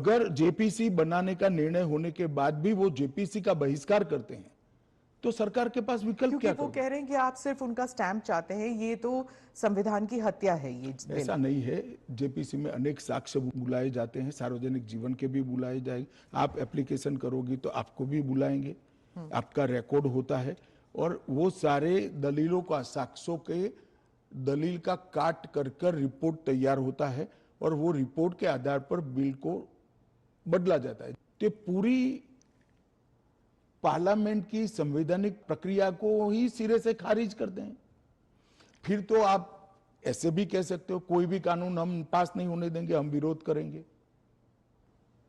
अगर जेपीसी बनाने का निर्णय होने के बाद भी वो जेपीसी का बहिष्कार करते हैं तो सरकार के पास विकल्प क्योंकि क्या वो कह रहे हैं कि आप सिर्फ उनका स्टैंप चाहते हैं, ये तो संविधान की हत्या है ये बिल। ऐसा नहीं है। जेपीसी में अनेक साक्ष्य बुलाए जाते हैं, सार्वजनिक जीवन के भी बुलाए जाएंगे। आप एप्लीकेशन करोगी तो आपको भी बुलाएंगे, आपका रिकॉर्ड होता है और वो सारे दलीलों का, साक्ष्यों के दलील का काट कर कर रिपोर्ट तैयार होता है और वो रिपोर्ट के आधार पर बिल को बदला जाता है। तो पूरी पार्लियामेंट की संवैधानिक प्रक्रिया को ही सिरे से खारिज कर दें। फिर तो आप ऐसे भी कह सकते हो कोई भी कानून हम पास नहीं होने देंगे, हम विरोध करेंगे।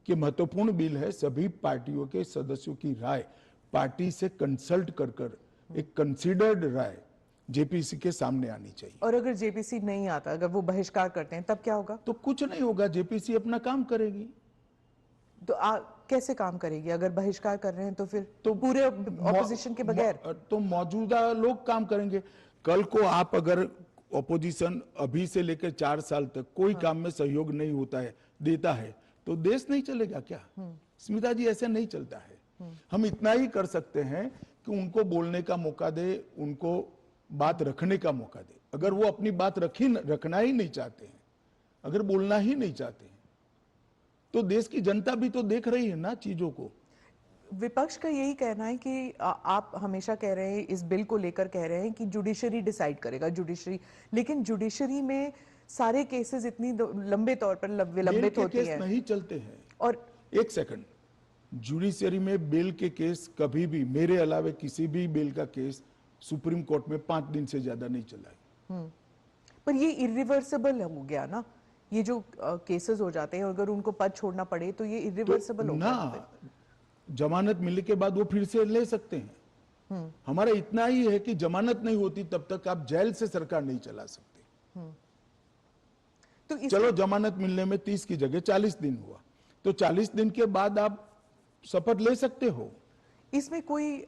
कि महत्वपूर्ण बिल है, सभी पार्टियों के सदस्यों की राय पार्टी से कंसल्ट कर कर एक कंसीडर्ड राय जेपीसी के सामने आनी चाहिए। और अगर जेपीसी नहीं आता, अगर वो बहिष्कार करते हैं, तब क्या होगा? तो कुछ नहीं होगा, जेपीसी अपना काम करेगी। तो कैसे काम करेगी अगर बहिष्कार कर रहे हैं? तो फिर तो पूरे ऑपोजिशन के बगैर तो मौजूदा लोग काम करेंगे। कल को आप अगर ऑपोजिशन अभी से लेकर 4 साल तक कोई काम में सहयोग नहीं होता है, देता है, तो देश नहीं चलेगा क्या? स्मिता जी, ऐसे नहीं चलता है। हम इतना ही कर सकते हैं कि उनको बोलने का मौका दे, उनको बात रखने का मौका दे। अगर वो अपनी बात रखना ही नहीं चाहते हैं, अगर बोलना ही नहीं चाहते हैं, तो देश की जनता भी तो देख रही है ना चीजों को। विपक्ष का यही कहना है कि आप हमेशा कह रहे हैं, इस बिल को लेकर कह रहे हैं कि जुडिशरी डिसाइड करेगा, जुडिशरी। लेकिन जुडिशरी में सारे केसेस इतनी लंबे तौर पर विलंबित होती हैं। नहीं चलते हैं। और एक सेकंड, जुडिशरी में बिल के केस कभी भी, मेरे अलावे किसी भी बिल का केस सुप्रीम कोर्ट में 5 दिन से ज्यादा नहीं चला है। पर ये इरिवर्सिबल हो गया ना, ये जो केसेस हो जाते हैं, अगर उनको पद छोड़ना पड़े तो ये इरिवर्सिबल हो गया। जमानत मिलने के बाद वो फिर से ले सकते हैं। हमारा इतना ही है कि जमानत नहीं होती तब तक आप जेल से सरकार नहीं चला सकते। तो चलो जमानत मिलने में 30 की जगह 40 दिन हुआ, तो 40 दिन के बाद आप शपथ ले सकते हो। इसमें कोई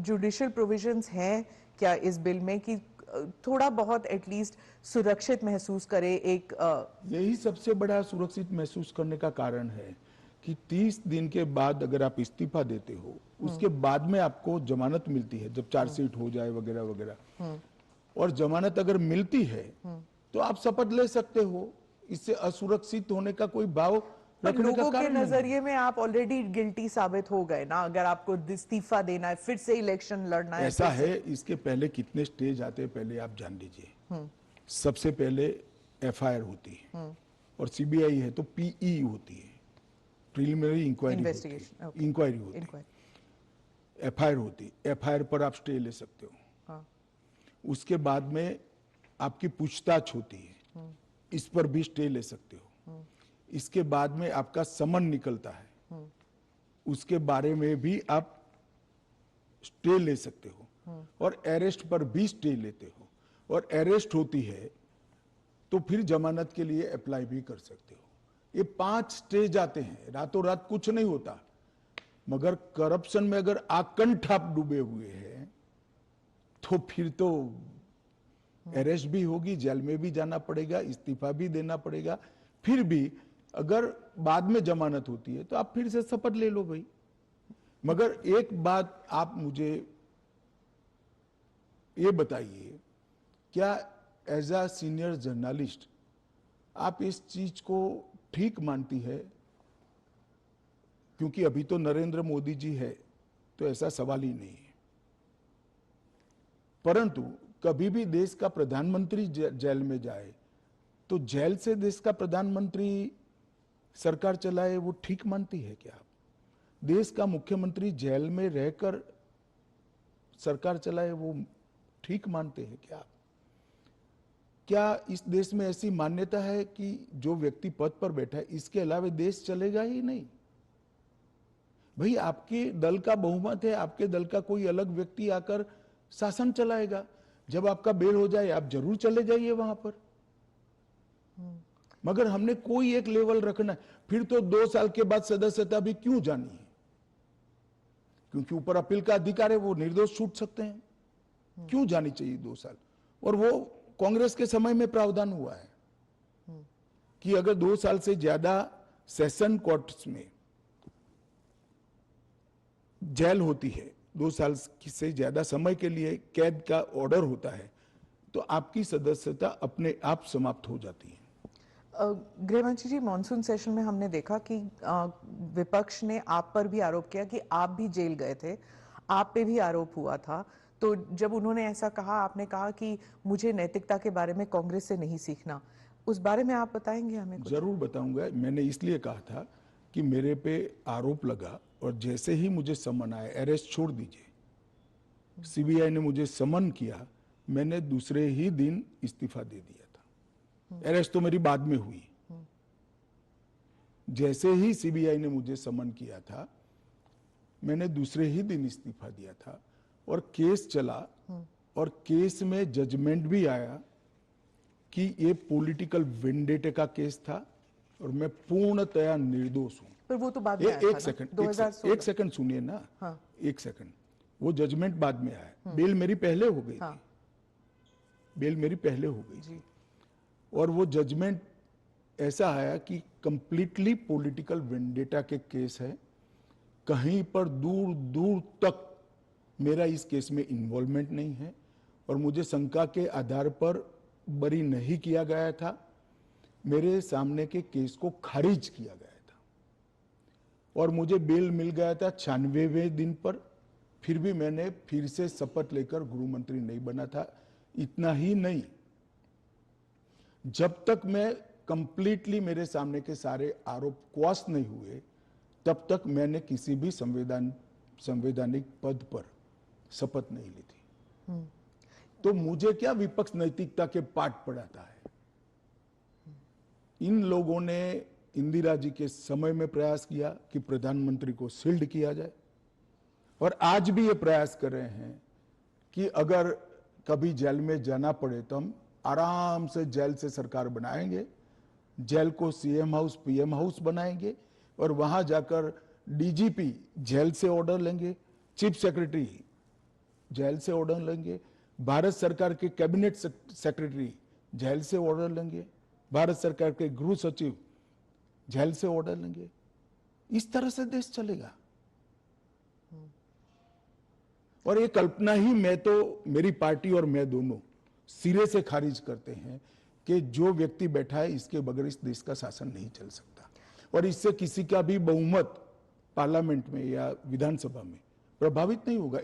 जुडिशियल प्रोविजंस हैं क्या इस बिल में कि थोड़ा बहुत एटलीस्ट सुरक्षित महसूस करे एक? यही सबसे बड़ा सुरक्षित महसूस करने का कारण है कि 30 दिन के बाद अगर आप इस्तीफा देते हो, उसके बाद में आपको जमानत मिलती है, जब चार्जशीट हो जाए वगैरह वगैरह, और जमानत अगर मिलती है तो आप शपथ ले सकते हो। इससे असुरक्षित होने का कोई भाव रखने का कारण के नजरिए में आप ऑलरेडी गिल्टी साबित हो गए ना, अगर आपको इस्तीफा देना है, फिर से इलेक्शन लड़ना है। ऐसा है, इसके पहले कितने स्टेज आते हैं पहले आप जान लीजिए। सबसे पहले एफआईआर होती है और सीबीआई है तो पीई होती है, प्रिलिमिनरी इंक्वायरी होती है। एफआईआर होती, एफआईआर पर आप स्टे ले सकते हो। उसके बाद में आपकी पूछताछ होती है, इस पर भी स्टे ले सकते हो। इसके बाद में आपका समन निकलता है, उसके बारे में भी आप स्टे ले सकते हो, और अरेस्ट पर भी स्टे लेते हो, और अरेस्ट होती है तो फिर जमानत के लिए अप्लाई भी कर सकते हो। ये 5 स्टेज आते हैं, रातों रात कुछ नहीं होता। मगर करप्शन में अगर आकंठ आप डूबे हुए हैं तो फिर तो अरेस्ट भी होगी, जेल में भी जाना पड़ेगा, इस्तीफा भी देना पड़ेगा। फिर भी अगर बाद में जमानत होती है तो आप फिर से शपथ ले लो भाई। मगर एक बात आप मुझे ये बताइए, क्या एज अ सीनियर जर्नलिस्ट आप इस चीज को ठीक मानती है? क्योंकि अभी तो नरेंद्र मोदी जी है तो ऐसा सवाल ही नहीं है, परंतु कभी भी देश का प्रधानमंत्री जेल में जाए तो जेल से देश का प्रधानमंत्री सरकार चलाए, वो ठीक मानती है क्या आप? देश का मुख्यमंत्री जेल में रहकर सरकार चलाए, वो ठीक मानते हैं क्या आप? क्या इस देश में ऐसी मान्यता है कि जो व्यक्ति पद पर बैठा है इसके अलावा देश चलेगा ही नहीं? भाई, आपके दल का बहुमत है, आपके दल का कोई अलग व्यक्ति आकर शासन चलाएगा। जब आपका बेल हो जाए आप जरूर चले जाइए वहां पर। मगर हमने कोई एक लेवल रखना है। फिर तो 2 साल के बाद सदस्यता भी क्यों जानी है? क्योंकि ऊपर अपील का अधिकार है, वो निर्दोष छूट सकते हैं। क्यों जानी चाहिए 2 साल? और वो कांग्रेस के समय में प्रावधान हुआ है कि अगर 2 साल से ज्यादा सेशन कोर्ट्स में जेल होती है, 2 साल से ज्यादा समय के लिए कैद का ऑर्डर होता है, तो आपकी सदस्यता अपने आप समाप्त हो जाती है। गृहमंत्री जी, मॉनसून सेशन में हमने देखा कि विपक्ष ने आप पर भी आरोप किया कि आप भी जेल गए थे, आप पे भी आरोप हुआ था। तो जब उन्होंने ऐसा कहा, आपने कहा कि मुझे नैतिकता के बारे में कांग्रेस से नहीं सीखना, उस बारे में आप बताएंगे हमें कुछ? जरूर बताऊंगा। मैंने इसलिए कहा था कि मेरे पे आरोप लगा और जैसे ही मुझे समन आया, अरेस्ट छोड़ दीजिए, सीबीआई ने मुझे समन किया, मैंने दूसरे ही दिन इस्तीफा दे दिया था। अरेस्ट तो मेरी बाद में हुई। जैसे ही सीबीआई ने मुझे समन किया था, मैंने दूसरे ही दिन इस्तीफा दिया था और केस चला और केस में जजमेंट भी आया कि ये पॉलिटिकल वेंडेटे का केस था और मैं पूर्णतया निर्दोष हूं। पर वो तो बाद में आया था एक ना, सेकंड, 2016। एक सेकंड सुनिए ना। हाँ। एक सेकंड, वो जजमेंट बाद में आया। बेल मेरी पहले हो गई हाँ। थी, बेल मेरी पहले हो गई जी। थी और वो जजमेंट ऐसा आया कि कंप्लीटली पॉलिटिकल वेंडेटा के केस है, कहीं पर दूर दूर तक मेरा इस केस में इन्वॉल्वमेंट नहीं है और मुझे शंका के आधार पर बरी नहीं किया गया था। मेरे सामने के केस को खारिज किया गया था और मुझे बेल मिल गया था 96वें दिन पर। फिर भी मैंने फिर से शपथ लेकर गृह मंत्री नहीं बना था। इतना ही नहीं, जब तक मैं कंप्लीटली मेरे सामने के सारे आरोप क्वाश नहीं हुए, तब तक मैंने किसी भी संवैधानिक पद पर शपथ नहीं ली थी। तो मुझे क्या विपक्ष नैतिकता के पाठ पढ़ाता है? इन लोगों ने इंदिरा जी के समय में प्रयास किया कि प्रधानमंत्री को शील्ड किया जाए और आज भी ये प्रयास कर रहे हैं कि अगर कभी जेल में जाना पड़े तो हम आराम से जेल से सरकार बनाएंगे, जेल को सीएम हाउस पीएम हाउस बनाएंगे और वहां जाकर डीजीपी जेल से ऑर्डर लेंगे, चीफ सेक्रेटरी जेल से ऑर्डर लेंगे, भारत सरकार के कैबिनेट सेक्रेटरी जेल से ऑर्डर लेंगे, भारत सरकार के गृह सचिव जेल से ऑर्डर लेंगे। इस तरह से देश चलेगा। और ये कल्पना ही मैं तो, मेरी पार्टी और मैं दोनों सिरे से खारिज करते हैं कि जो व्यक्ति बैठा है इसके बगैर इस देश का शासन नहीं चल सकता और इससे किसी का भी बहुमत पार्लियामेंट में या विधानसभा में प्रभावित नहीं होगा।